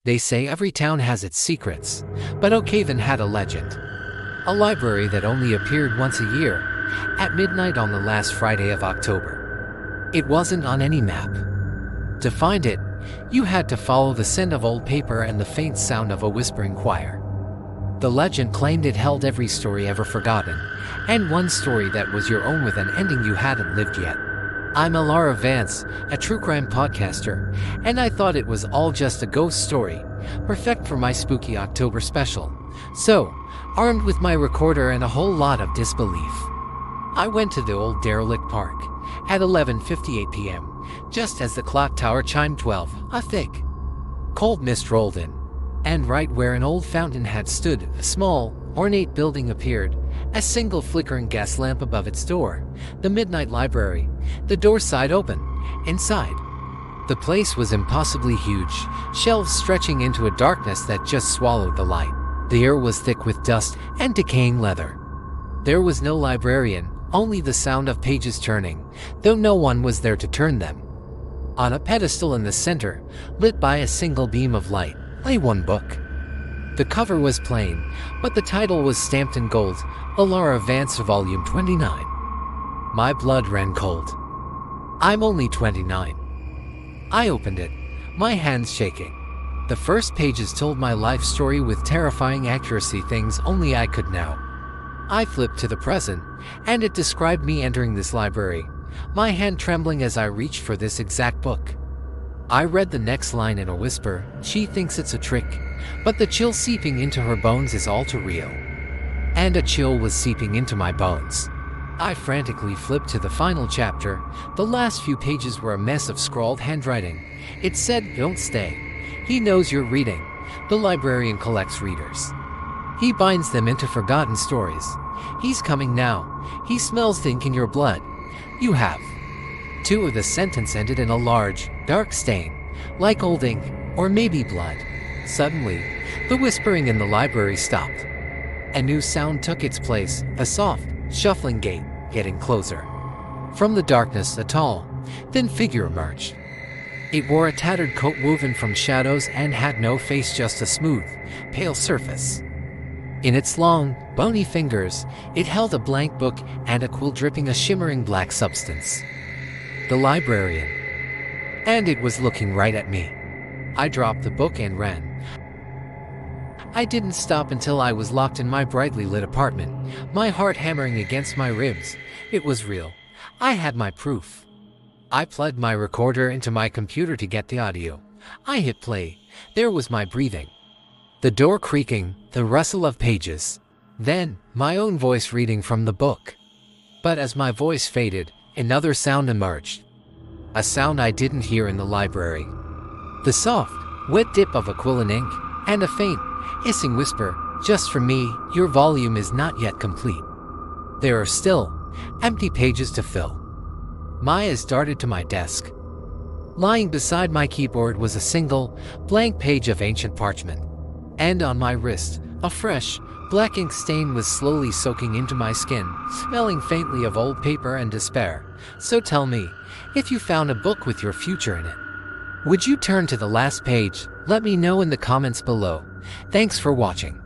They say every town has its secrets, but Oakhaven had a legend. A library that only appeared once a year, at midnight on the last Friday of October. It wasn't on any map. To find it, you had to follow the scent of old paper and the faint sound of a whispering choir. The legend claimed it held every story ever forgotten, and one story that was your own with an ending you hadn't lived yet. I'm Laura Vance, a true crime podcaster, and I thought it was all just a ghost story, perfect for my spooky October special. So, armed with my recorder and a whole lot of disbelief, I went to the old derelict park at 11:58 p.m., just as the clock tower chimed 12. A thick, cold mist rolled in, and right where an old fountain had stood, a small, ornate building appeared, a single flickering gas lamp above its door. The midnight library, the door side open. Inside, the place was impossibly huge, shelves stretching into a darkness that just swallowed the light. The air was thick with dust and decaying leather. There was no librarian, only the sound of pages turning, though no one was there to turn them. On a pedestal in the center, lit by a single beam of light, lay one book. The cover was plain, but the title was stamped in gold, Laura Vance Volume 29. My blood ran cold. I'm only 29. I opened it, my hands shaking. The first pages told my life story with terrifying accuracy, things only I could know. I flipped to the present, and it described me entering this library, my hand trembling as I reached for this exact book. I read the next line in a whisper. She thinks it's a trick, but the chill seeping into her bones is all too real. And a chill was seeping into my bones. I frantically flipped to the final chapter. The last few pages were a mess of scrawled handwriting. It said, "Don't stay. He knows you're reading. The librarian collects readers. He binds them into forgotten stories. He's coming now. He smells the ink in your blood. You have." Two of the sentence ended in a large, dark stain, like old ink, or maybe blood. Suddenly, the whispering in the library stopped. A new sound took its place, a soft, shuffling gait, getting closer. From the darkness, a tall, thin figure emerged. It wore a tattered coat woven from shadows and had no face, just a smooth, pale surface. In its long, bony fingers, it held a blank book and a quill dripping a shimmering black substance. The librarian. And it was looking right at me. I dropped the book and ran. I didn't stop until I was locked in my brightly lit apartment, my heart hammering against my ribs. It was real. I had my proof. I plugged my recorder into my computer to get the audio. I hit play. There was my breathing, the door creaking, the rustle of pages. Then, my own voice reading from the book. But as my voice faded, another sound emerged. A sound I didn't hear in the library. The soft, wet dip of a quill in ink, and a faint, hissing whisper, "Just for me, your volume is not yet complete. There are still empty pages to fill." My eyes darted to my desk. Lying beside my keyboard was a single, blank page of ancient parchment. And on my wrist, a fresh, black ink stain was slowly soaking into my skin, smelling faintly of old paper and despair. So tell me, if you found a book with your future in it, would you turn to the last page? Let me know in the comments below. Thanks for watching.